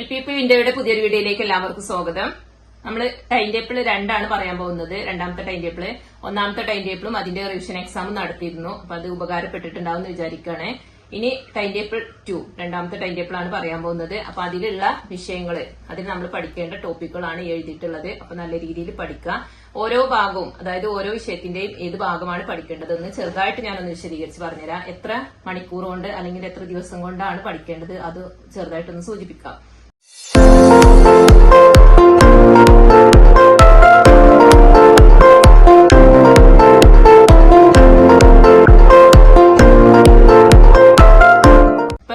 LPP വിൻഡോയുടെ പുതിയൊരു വീഡിയോയിലേക്ക് എല്ലാവർക്കും സ്വാഗതം. നമ്മൾ ടൈം ടേബിൾ 2 പറയാൻ പോകുന്നത്. രണ്ടാമത്തെ ടൈം ടേബിൾ, ഒന്നാമത്തെ ടൈം ടേബിളും അതിന്റെ റിവിഷൻ എക്സാമും നടത്തിയിരുന്നു. അപ്പൊ അത് ഉപകാരപ്പെട്ടിട്ടുണ്ടാവും വിചാരിക്കുകയാണ്. ഇനി ടൈം ടേബിൾ 2, രണ്ടാമത്തെ ടൈം ടേബിൾ ആണ് പറയാൻ പോകുന്നത്. അപ്പൊ അതിലുള്ള വിഷയങ്ങള്, അതിൽ നമ്മൾ പഠിക്കേണ്ട ടോപ്പിക്കുകളാണ് എഴുതിയിട്ടുള്ളത്. അപ്പൊ നല്ല രീതിയിൽ പഠിക്കുക. ഓരോ ഭാഗവും, അതായത് ഓരോ വിഷയത്തിന്റെയും ഏത് ഭാഗമാണ് പഠിക്കേണ്ടതെന്ന് ചെറുതായിട്ട് ഞാനൊന്ന് വിശദീകരിച്ച് പറഞ്ഞുതരാം. എത്ര മണിക്കൂർ കൊണ്ട് അല്ലെങ്കിൽ എത്ര ദിവസം കൊണ്ടാണ് പഠിക്കേണ്ടത് അത് ചെറുതായിട്ടൊന്ന് സൂചിപ്പിക്കാം.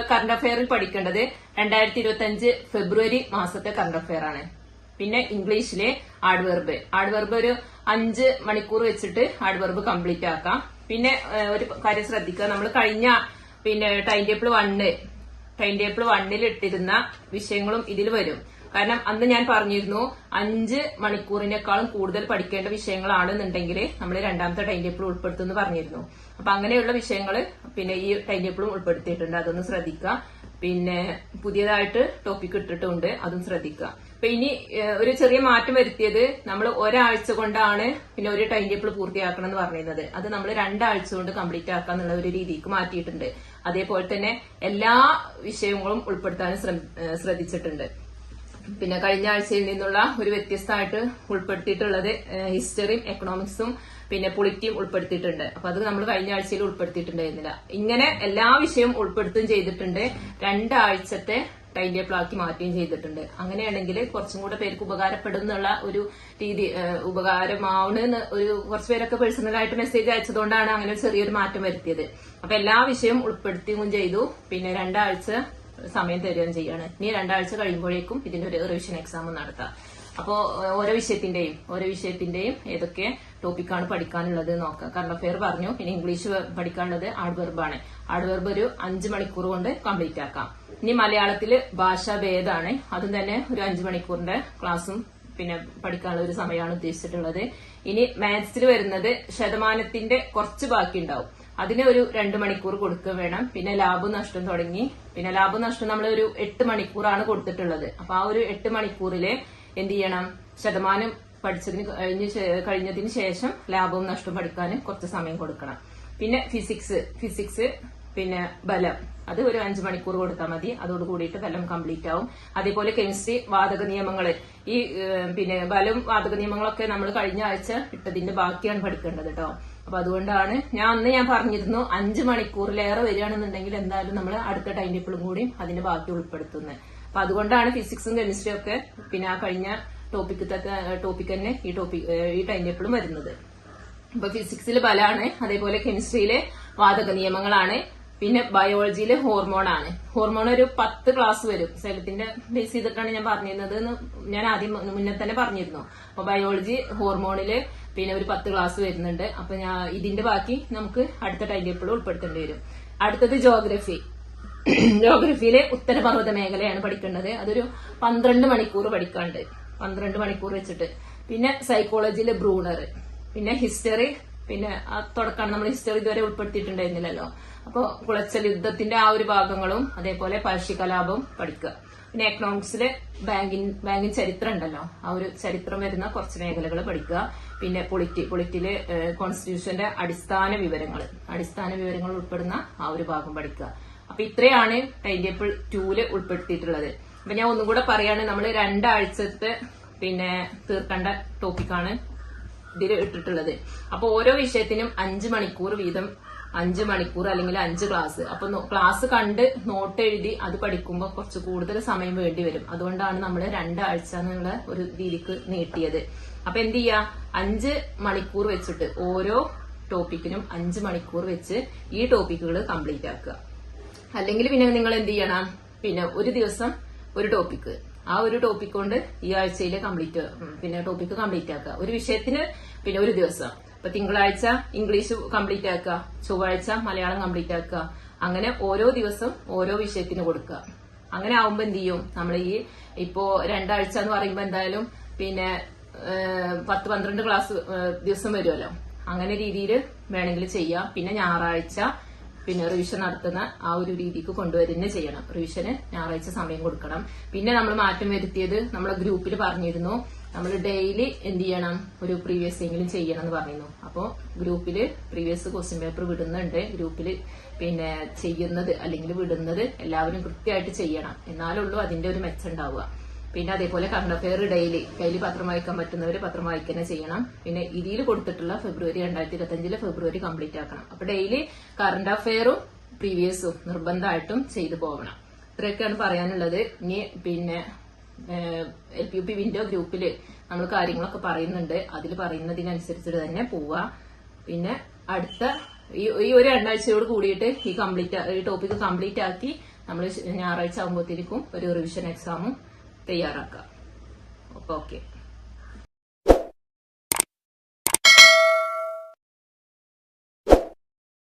കറണ്ട് അഫെയറിൽ പഠിക്കേണ്ടത് 2025 ഫെബ്രുവരി മാസത്തെ കറണ്ട് അഫെയർ ആണ്. പിന്നെ ഇംഗ്ലീഷിലെ ആഡ്വർബ് ഒരു 5 മണിക്കൂർ വെച്ചിട്ട് ആഡ്വർബ് കംപ്ലീറ്റ് ആക്കാം. പിന്നെ ഒരു കാര്യം ശ്രദ്ധിക്കുക, നമ്മൾ കഴിഞ്ഞ ടൈം ടേബിൾ 1 ഇട്ടിരുന്ന വിഷയങ്ങളും ഇതിൽ വരും. കാരണം അന്ന് ഞാൻ പറഞ്ഞിരുന്നു 5 മണിക്കൂറിനേക്കാളും കൂടുതൽ പഠിക്കേണ്ട വിഷയങ്ങളാണെന്നുണ്ടെങ്കിൽ നമ്മൾ രണ്ടാമത്തെ ടൈം ടേബിൾ ഉൾപ്പെടുത്തുമെന്ന് പറഞ്ഞിരുന്നു. അപ്പൊ അങ്ങനെയുള്ള വിഷയങ്ങൾ ഈ ടൈം ടേബിളും ഉൾപ്പെടുത്തിയിട്ടുണ്ട്. അതൊന്ന് ശ്രദ്ധിക്കുക. പിന്നെ പുതിയതായിട്ട് ടോപ്പിക് ഇട്ടിട്ടുണ്ട്, അതും ശ്രദ്ധിക്കുക. അപ്പൊ ഇനി ഒരു ചെറിയ മാറ്റം വരുത്തിയത്, നമ്മൾ ഒരാഴ്ച കൊണ്ടാണ് ഒരു ടൈം ടേബിൾ പൂർത്തിയാക്കണം എന്ന് പറഞ്ഞിരുന്നത്. അത് നമ്മൾ 2 ആഴ്ച കൊണ്ട് കംപ്ലീറ്റ് ആക്കാന്നുള്ള ഒരു രീതിക്ക് മാറ്റിയിട്ടുണ്ട്. അതേപോലെ തന്നെ എല്ലാ വിഷയങ്ങളും ഉൾപ്പെടുത്താനും ശ്രദ്ധിച്ചിട്ടുണ്ട്. പിന്നെ കഴിഞ്ഞ ആഴ്ചയിൽ നിന്നുള്ള ഒരു വ്യത്യസ്തമായിട്ട് ഉൾപ്പെടുത്തിയിട്ടുള്ളത് ഹിസ്റ്ററിയും എക്കണോമിക്സും പിന്നെ പൊളിറ്റിയും ഉൾപ്പെടുത്തിയിട്ടുണ്ട്. അപ്പൊ അത് നമ്മൾ കഴിഞ്ഞ ആഴ്ചയിൽ ഉൾപ്പെടുത്തിയിട്ടുണ്ടായിരുന്നില്ല. ഇങ്ങനെ എല്ലാ വിഷയവും ഉൾപ്പെടുത്തുകയും ചെയ്തിട്ടുണ്ട്. 2 ആഴ്ചത്തെ ടൈം ടേബിൾ ആക്കി മാറ്റുകയും ചെയ്തിട്ടുണ്ട്. അങ്ങനെയാണെങ്കിൽ കുറച്ചും കൂടെ പേർക്ക് ഉപകാരപ്പെടും എന്നുള്ള ഒരു രീതി, ഉപകാരമാവുന്ന കുറച്ചു പേരൊക്കെ പേഴ്സണലായിട്ട് മെസ്സേജ് അയച്ചതുകൊണ്ടാണ് അങ്ങനെ ചെറിയൊരു മാറ്റം വരുത്തിയത്. അപ്പൊ എല്ലാ വിഷയവും ഉൾപ്പെടുത്തുകയും ചെയ്തു. പിന്നെ 2 ആഴ്ച സമയം തരുകയും ചെയ്യാണ്. ഇനി 2 ആഴ്ച കഴിയുമ്പോഴേക്കും ഇതിന്റെ ഒരു റിവിഷൻ എക്സാം നടത്താം. അപ്പോ ഓരോ വിഷയത്തിന്റെയും ഏതൊക്കെ ടോപ്പിക്കാണ് പഠിക്കാനുള്ളത് നോക്കാം. കറണ്ട് അഫെയർ പറഞ്ഞു. ഇനി ഇംഗ്ലീഷ് പഠിക്കാനുള്ളത് ആഡ്വർബാണ്. ആഡ്വർബ് ഒരു 5 മണിക്കൂർ കൊണ്ട് കംപ്ലീറ്റ് ആക്കാം. ഇനി മലയാളത്തില് ഭാഷാഭേദമാണ്. അതും തന്നെ ഒരു 5 മണിക്കൂറിന്റെ ക്ലാസ്സും പഠിക്കാനുള്ള ഒരു സമയമാണ് ഉദ്ദേശിച്ചിട്ടുള്ളത്. ഇനി മാത്സിൽ വരുന്നത് ശതമാനത്തിന്റെ കുറച്ച് ബാക്കി ഉണ്ടാവും. അതിന് ഒരു 2 മണിക്കൂർ കൊടുക്കുക വേണം. പിന്നെ ലാഭം നഷ്ടം തുടങ്ങി. ലാഭം നഷ്ടം നമ്മൾ ഒരു 8 മണിക്കൂറാണ് കൊടുത്തിട്ടുള്ളത്. അപ്പൊ ആ ഒരു 8 മണിക്കൂറില് എന്ത് ചെയ്യണം, ശതമാനം കഴിഞ്ഞതിന് ശേഷം ലാഭവും നഷ്ടവും പഠിക്കാൻ കുറച്ച് സമയം കൊടുക്കണം. പിന്നെ ഫിസിക്സ് ബലം, അത് ഒരു 5 മണിക്കൂർ കൊടുത്താൽ മതി. അതോട് കൂടിയിട്ട് ബലം കംപ്ലീറ്റ് ആവും. അതേപോലെ കെമിസ്ട്രി വാതക നിയമങ്ങള്, ഈ ബലം വാതക നിയമങ്ങളൊക്കെ നമ്മൾ കഴിഞ്ഞ ആഴ്ച ഇട്ടതിന്റെ ബാക്കിയാണ് പഠിക്കേണ്ടത് കേട്ടോ. അപ്പൊ അതുകൊണ്ടാണ് ഞാൻ പറഞ്ഞിരുന്നു 5 മണിക്കൂറിലേറെ വരികയാണെന്നുണ്ടെങ്കിൽ എന്തായാലും നമ്മൾ അടുത്ത ടൈം ടേബിളും കൂടി അതിന്റെ ബാക്കി ഉൾപ്പെടുത്തുന്നത്. അപ്പൊ അതുകൊണ്ടാണ് ഫിസിക്സും കെമിസ്ട്രിയും ഒക്കെ ആ കഴിഞ്ഞ ടോപ്പിക് തന്നെ ഈ ടൈം ടേബിളും വരുന്നത്. അപ്പൊ ഫിസിക്സിൽ ബലാണ്, അതേപോലെ കെമിസ്ട്രിയിലെ വാതക നിയമങ്ങളാണ്. പിന്നെ ബയോളജിയിലെ ഹോർമോണാണ്. ഹോർമോൺ ഒരു 10 ക്ലാസ് വരും. സെലത്തിന്റെ ബേസ് ചെയ്തിട്ടാണ് ഞാൻ പറഞ്ഞിരുന്നത്. ഞാൻ ആദ്യം മുന്നേ തന്നെ പറഞ്ഞിരുന്നു. അപ്പൊ ബയോളജി ഹോർമോണില് ഒരു 10 ക്ലാസ് വരുന്നുണ്ട്. അപ്പൊ ഇതിന്റെ ബാക്കി നമുക്ക് അടുത്ത ടൈം ടേബിൾ ഉൾപ്പെടുത്തേണ്ടി വരും. അടുത്തത് ജോഗ്രഫിയിലെ ഉത്തരപർവ്വത മേഖലയാണ് പഠിക്കേണ്ടത്. അതൊരു 12 മണിക്കൂർ പഠിക്കാണ്ട്, 12 മണിക്കൂർ വെച്ചിട്ട്. പിന്നെ സൈക്കോളജിയിലെ ബ്രൂണർ, പിന്നെ ഹിസ്റ്ററി, തുടക്കമാണ് നമ്മൾ ഹിസ്റ്ററി ഇതുവരെ ഉൾപ്പെടുത്തിയിട്ടുണ്ടായിരുന്നില്ലല്ലോ. അപ്പൊ കുളച്ചൽ യുദ്ധത്തിന്റെ ആ ഒരു ഭാഗങ്ങളും അതേപോലെ പഴശ്ശി കലാപം പഠിക്കുക. പിന്നെ എക്കണോമിക്സിലെ ബാങ്കിങ് ചരിത്രം ഉണ്ടല്ലോ, ആ ഒരു ചരിത്രം വരുന്ന കുറച്ച് മേഖലകൾ പഠിക്കുക. പിന്നെ പൊളിറ്റിയിലെ കോൺസ്റ്റിറ്റ്യൂഷന്റെ അടിസ്ഥാന വിവരങ്ങൾ ഉൾപ്പെടുന്ന ആ ഒരു ഭാഗം പഠിക്കുക. അപ്പൊ ഇത്രയാണ് ടൈം ടേബിൾ 2 ഉൾപ്പെടുത്തിയിട്ടുള്ളത്. അപ്പൊ ഞാൻ ഒന്നും കൂടെ പറയാണ്, നമ്മൾ 2 ആഴ്ചത്തെ തീർക്കേണ്ട ടോപ്പിക്കാണ് ഇതിൽ ഇട്ടിട്ടുള്ളത്. അപ്പൊ ഓരോ വിഷയത്തിനും 5 മണിക്കൂർ വീതം, 5 മണിക്കൂർ അല്ലെങ്കിൽ 5 ക്ലാസ്. അപ്പൊ ക്ലാസ് കണ്ട് നോട്ട് എഴുതി അത് പഠിക്കുമ്പോൾ കുറച്ച് കൂടുതൽ സമയം വേണ്ടി വരും. അതുകൊണ്ടാണ് നമ്മൾ 2 ആഴ്ച എന്നുള്ള ഒരു രീതിക്ക് നീട്ടിയത്. അപ്പൊ എന്ത് ചെയ്യാ, 5 മണിക്കൂർ വെച്ചിട്ട് ഓരോ ടോപ്പിക്കിനും 5 മണിക്കൂർ വെച്ച് ഈ ടോപ്പിക്കുകൾ കംപ്ലീറ്റ് ആക്കുക. അല്ലെങ്കിൽ നിങ്ങൾ എന്ത് ചെയ്യണം, ഒരു ദിവസം ഒരു ടോപ്പിക്ക്, ആ ഒരു ടോപ്പിക് കൊണ്ട് ഈ ആഴ്ചയിലെ ടോപ്പിക്ക് കംപ്ലീറ്റ് ആക്കുക. ഒരു വിഷയത്തിന് ഒരു ദിവസം. ഇപ്പൊ തിങ്കളാഴ്ച ഇംഗ്ലീഷ് കംപ്ലീറ്റ് ആക്കുക, ചൊവ്വാഴ്ച മലയാളം കംപ്ലീറ്റ് ആക്കുക. അങ്ങനെ ഓരോ ദിവസം ഓരോ വിഷയത്തിന് കൊടുക്കുക. അങ്ങനെ ആവുമ്പോ എന്ത് ചെയ്യും, നമ്മൾ ഇപ്പോ 2 ആഴ്ച എന്ന് പറയുമ്പോ എന്തായാലും 10-12 ക്ലാസ് ദിവസം വരുമല്ലോ. അങ്ങനെ രീതിയിൽ വേണമെങ്കിൽ ചെയ്യാം. പിന്നെ ഞായറാഴ്ച പിന്നെ റിവിഷൻ നടത്തുന്ന ആ ഒരു രീതിക്ക് കൊണ്ടുവരുന്നേ ചെയ്യണം. റിവിഷന് ഞായറാഴ്ച സമയം കൊടുക്കണം. പിന്നെ നമ്മൾ മാറ്റം വരുത്തിയത് നമ്മളെ ഗ്രൂപ്പിൽ പറഞ്ഞിരുന്നു, നമ്മൾ ഡെയിലി എന്ത് ചെയ്യണം, ഒരു പ്രീവിയസ് എങ്കിലും ചെയ്യണം എന്ന് പറഞ്ഞിരുന്നു. അപ്പോ ഗ്രൂപ്പില് പ്രീവിയസ് ക്വസ്റ്റ്യൻ പേപ്പർ വിടുന്നുണ്ട്. ഗ്രൂപ്പിൽ പിന്നെ ചെയ്യുന്നത് അല്ലെങ്കിൽ വിടുന്നത് എല്ലാവരും കൃത്യമായിട്ട് ചെയ്യണം, എന്നാലുള്ളൂ അതിന്റെ ഒരു മെച്ചം ഉണ്ടാവുക. പിന്നെ അതേപോലെ കറണ്ട് അഫെയർ ഡെയിലി പത്രം വായിക്കാൻ പറ്റുന്നവര് പത്രം വായിക്കുക ചെയ്യണം. പിന്നെ ഇതിൽ കൊടുത്തിട്ടുള്ള ഫെബ്രുവരി 2025 ഫെബ്രുവരി കംപ്ലീറ്റ് ആക്കണം. അപ്പൊ ഡെയിലി കറണ്ട് അഫെയറും പ്രീവിയസും നിർബന്ധമായിട്ടും ചെയ്തു പോകണം. ഇത്രയൊക്കെയാണ് പറയാനുള്ളത്. ഇനി പിന്നെ LPUP വിൻഡോ ഗ്രൂപ്പില് നമ്മൾ കാര്യങ്ങളൊക്കെ പറയുന്നുണ്ട്. അതിൽ പറയുന്നതിനനുസരിച്ചിട്ട് തന്നെ പോവുക. പിന്നെ അടുത്ത ഈ ഒരു 2 ആഴ്ചയോട് കൂടിയിട്ട് ഈ ടോപ്പിക് കംപ്ലീറ്റ് ആക്കി നമ്മൾ ഞായറാഴ്ച ആകുമ്പോഴത്തേക്കും ഒരു റിവിഷൻ എക്സാമും തയ്യാറാക്കാം. ഓക്കെ.